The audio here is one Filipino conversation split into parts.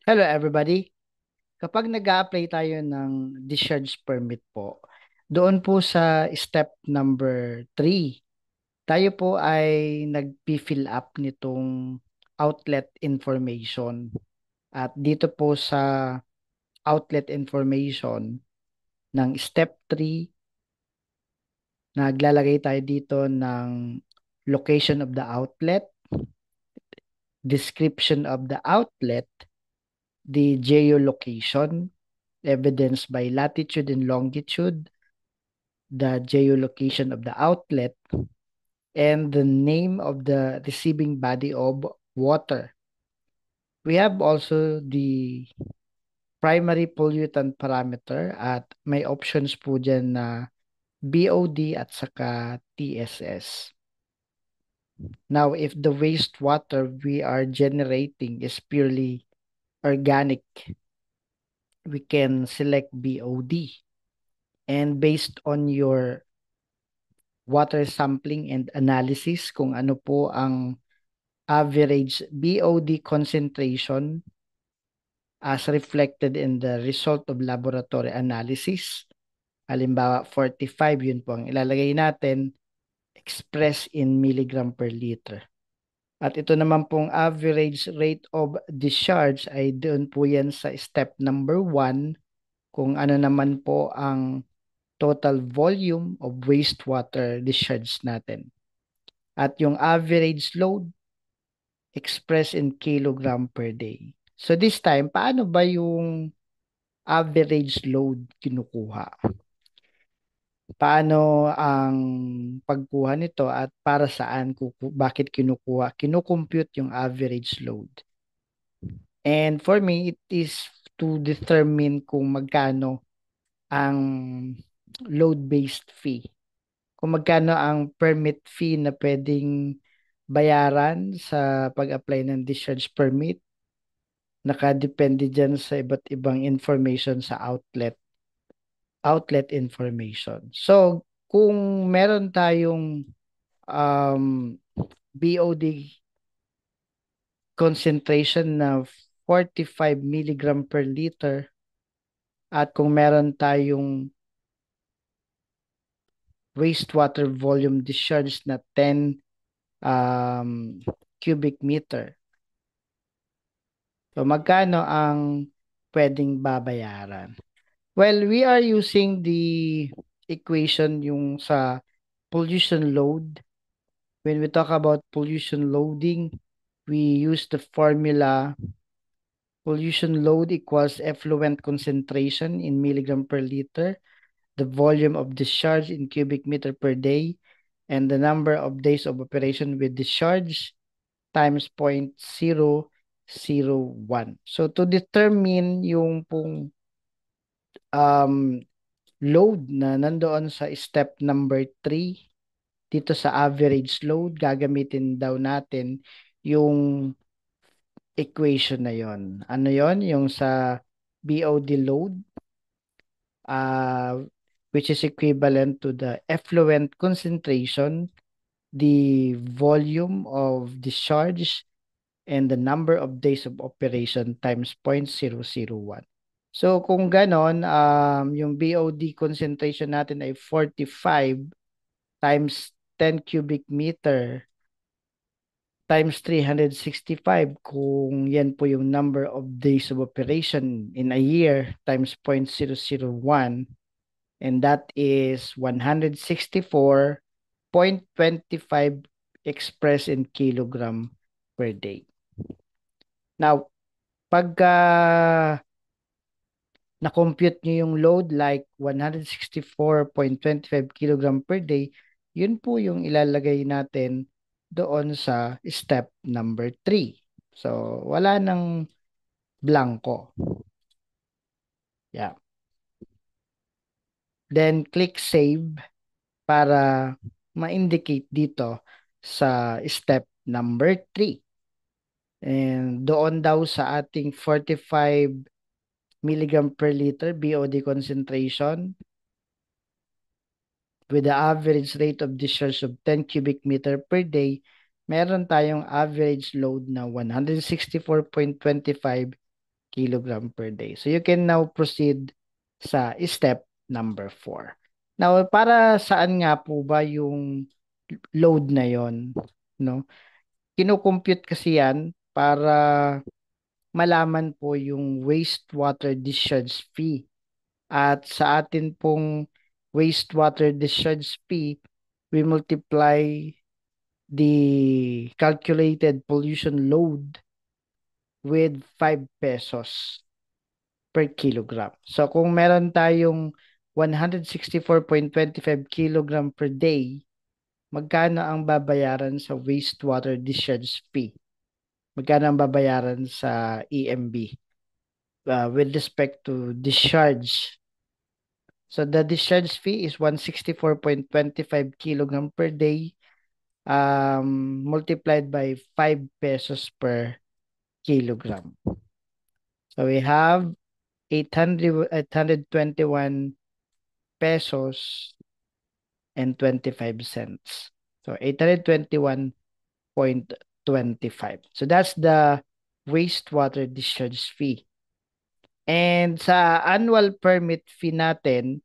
Hello everybody. Kapag nag-a-apply tayo ng discharge permit po, doon po sa step number 3, tayo po ay nag-fill up nitong outlet information. At dito po sa outlet information ng step 3, naglalagay tayo dito ng location of the outlet, description of the outlet, the geolocation, evidenced by latitude and longitude, the geolocation of the outlet, and the name of the receiving body of water. We have also the primary pollutant parameter at may options po dyan na BOD at saka TSS. Now, if the wastewater we are generating is purely organic, we can select BOD. And based on your water sampling and analysis, kung ano po ang average BOD concentration as reflected in the result of laboratory analysis. Halimbawa, 45, yun po ang ilalagay natin, expressed in milligram per liter. At ito naman pong average rate of discharge ay doon po yan sa step number 1, kung ano naman po ang total volume of wastewater discharge natin. At yung average load expressed in kilogram per day. So this time, paano ba yung average load kinukuha? Paano ang pagkuha nito at para saan, bakit kinukuha? Kinukompute yung average load. And for me, it is to determine kung magkano ang load-based fee. Kung magkano ang permit fee na pwedeng bayaran sa pag-apply ng discharge permit. Nakadepende dyan sa iba't ibang information sa outlet information. So, kung meron tayong um, BOD concentration na 45 milligram per liter at kung meron tayong wastewater volume discharge na 10 cubic meter. So, magkano ang pwedeng babayaran? Well, we are using the equation yung sa pollution load. When we talk about pollution loading, we use the formula pollution load equals effluent concentration in milligram per liter, the volume of discharge in cubic meter per day, and the number of days of operation with discharge times 0.001. So to determine yung pong um, load na nandoon sa step number 3, dito sa average load, gagamitin daw natin yung equation na yon. Ano yon? Yung sa BOD load, uh, which is equivalent to the effluent concentration, the volume of discharge, and the number of days of operation times 0.001. So kung ganon, yung BOD concentration natin ay 45 times 10 cubic meter times 365 kung yan po yung number of days of operation in a year times 0.001, and that is 164.25 expressed in kilogram per day. Now, pagka na-compute nyo yung load like 164.25 kilogram per day, yun po yung ilalagay natin doon sa step number 3. So, wala nang blanco. Yeah. Then, click save para ma-indicate dito sa step number 3. And doon daw sa ating 45 milligram per liter BOD concentration with the average rate of discharge of 10 cubic meter per day, meron tayong average load na 164.25 kilogram per day. So you can now proceed sa step number 4. Now, para saan nga po ba yung load na yon, no? Kino-compute kasi yan para malaman po yung wastewater discharge fee. At sa atin pong wastewater discharge fee, we multiply the calculated pollution load with 5 pesos per kilogram. So kung meron tayong 164.25 kilogram per day, magkano ang babayaran sa wastewater discharge fee? Magkano ang babayaran sa EMB with respect to discharge? So the discharge fee is 164.25 kilogram per day multiplied by 5 pesos per kilogram. So we have 821 pesos and 25 cents. So 821.25. So that's the wastewater discharge fee. And sa annual permit fee natin,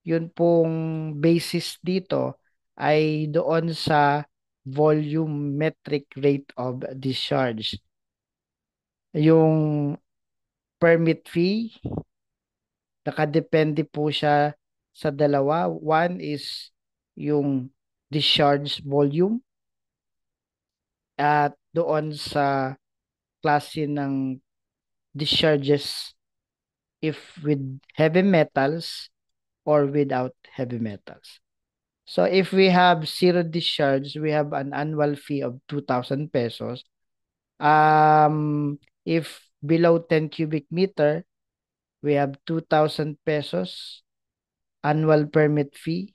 yun pong basis dito ay doon sa volumetric rate of discharge. Yung permit fee, nakadepende po siya sa dalawa. One is yung discharge volume at doon sa klase ng discharges if with heavy metals or without heavy metals. So if we have zero discharge, we have an annual fee of 2,000 pesos. If below 10 cubic meter, we have 2,000 pesos annual permit fee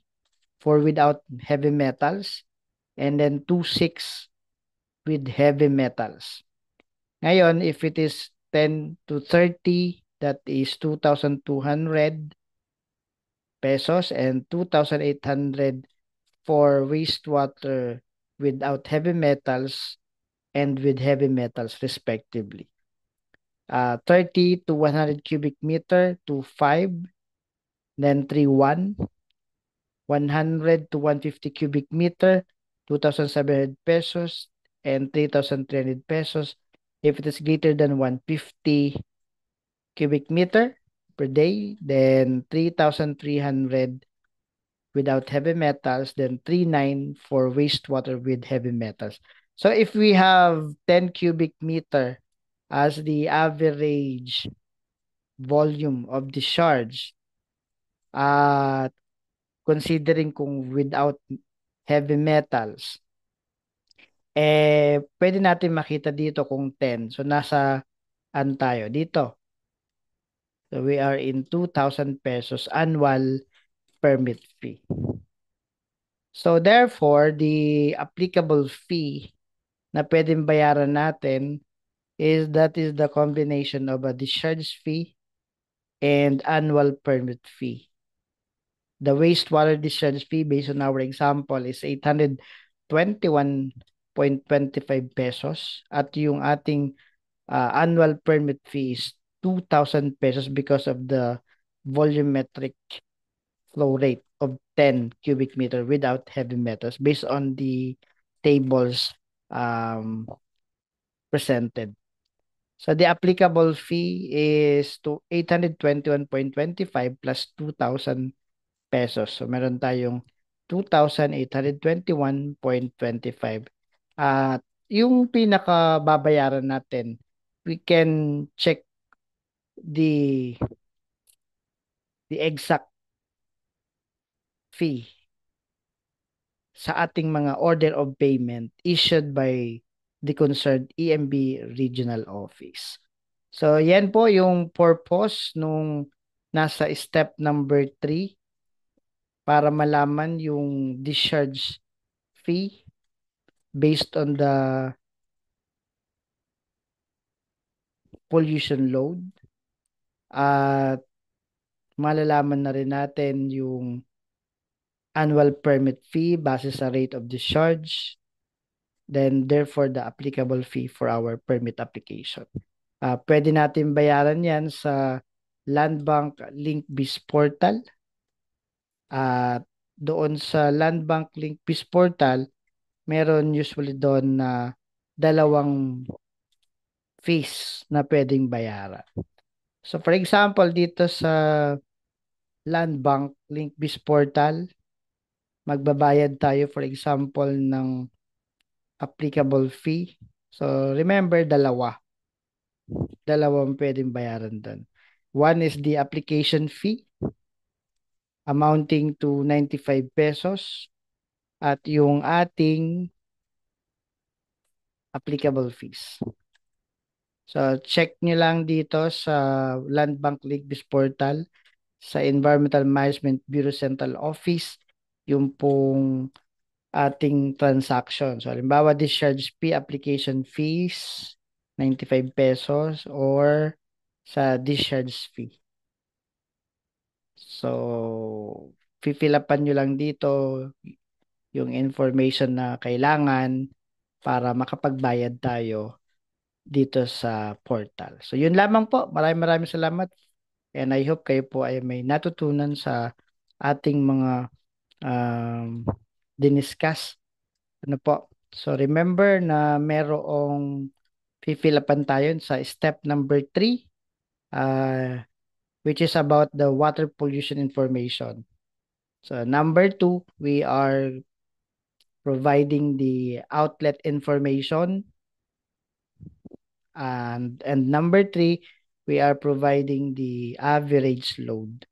for without heavy metals, and then 2,600 with heavy metals. Ngayon, if it is 10 to 30, that is 2,200 pesos and 2,800 for wastewater without heavy metals and with heavy metals respectively. 30 to 100 cubic meter to 5, then 3,100 100 to 150 cubic meter, 2,700 pesos, and 3,300 pesos. If it is greater than 150 cubic meter per day, then 3,300 without heavy metals, then 3,900 for wastewater with heavy metals. So if we have 10 cubic meter as the average volume of discharge, considering kung without heavy metals, pwede natin makita dito kung 10. So, nasa tayo? Dito. So, we are in 2,000 pesos annual permit fee. So, therefore, the applicable fee na pwedeng bayaran natin is that is the combination of a discharge fee and annual permit fee. The wastewater discharge fee based on our example is 821.25 pesos at yung ating annual permit fee is 2,000 pesos because of the volumetric flow rate of 10 cubic meter without heavy metals based on the tables presented. So the applicable fee is to 821.25 plus 2,000 pesos. So meron tayong 2,821.25. At yung pinakababayaran natin, we can check the exact fee sa ating mga order of payment issued by the concerned EMB regional office. So yan po yung purpose nung nasa step number 3 para malaman yung discharge fee based on the pollution load at malalaman na rin natin yung annual permit fee base sa rate of discharge, then therefore the applicable fee for our permit application. Pwede natin bayaran yan sa Land Bank Link Biz Portal. At doon sa Land Bank Link Biz Portal, meron usually doon na dalawang fees na pwedeng bayaran. So for example, dito sa Land Bank Link Biz Portal, magbabayad tayo for example ng applicable fee. So remember, dalawang pwedeng bayaran doon. One is the application fee amounting to 95 pesos at yung ating applicable fees. So check nyo lang dito sa Land Bank Ligbis Portal sa Environmental Management Bureau Central Office yung pong ating transaction. So halimbawa discharge fee, application fees 95 pesos or sa discharge fee. So fill upan nyo lang dito yung information na kailangan para makapagbayad tayo dito sa portal. So yun lamang po. Maraming salamat and I hope kayo po ay may natutunan sa ating mga diniscuss. Ano po? So remember na merong fill upan tayo sa step number 3 which is about the water pollution information. So number 2, we are providing the outlet information. And number 3, we are providing the average load.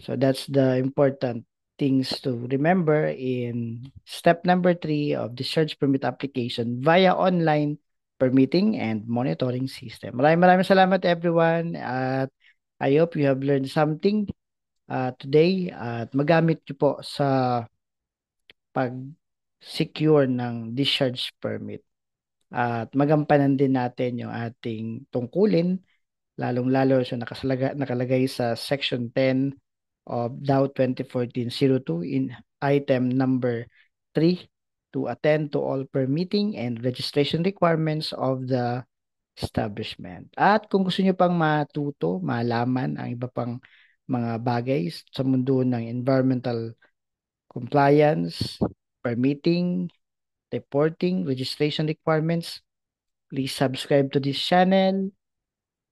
So that's the important things to remember in step number 3 of the search permit application via online permitting and monitoring system. Maraming salamat everyone at I hope you have learned something today at magamit nyo po sa pag-secure ng discharge permit. At magampanan din natin yung ating tungkulin, lalong-lalo sa nakalagay sa Section 10 of DAO 2014-02 in item number 3 to attend to all permitting and registration requirements of the establishment. At kung gusto nyo pang matuto, malaman ang iba pang mga bagay sa mundo ng environmental compliance, permitting, reporting, registration requirements, please subscribe to this channel.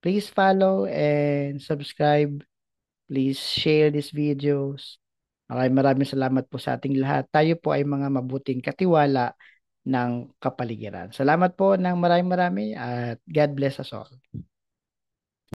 Please follow and subscribe. Please share these videos. Maraming salamat po sa ating lahat. Tayo po ay mga mabuting katiwala ng kapaligiran. Salamat po ng marami at God bless us all.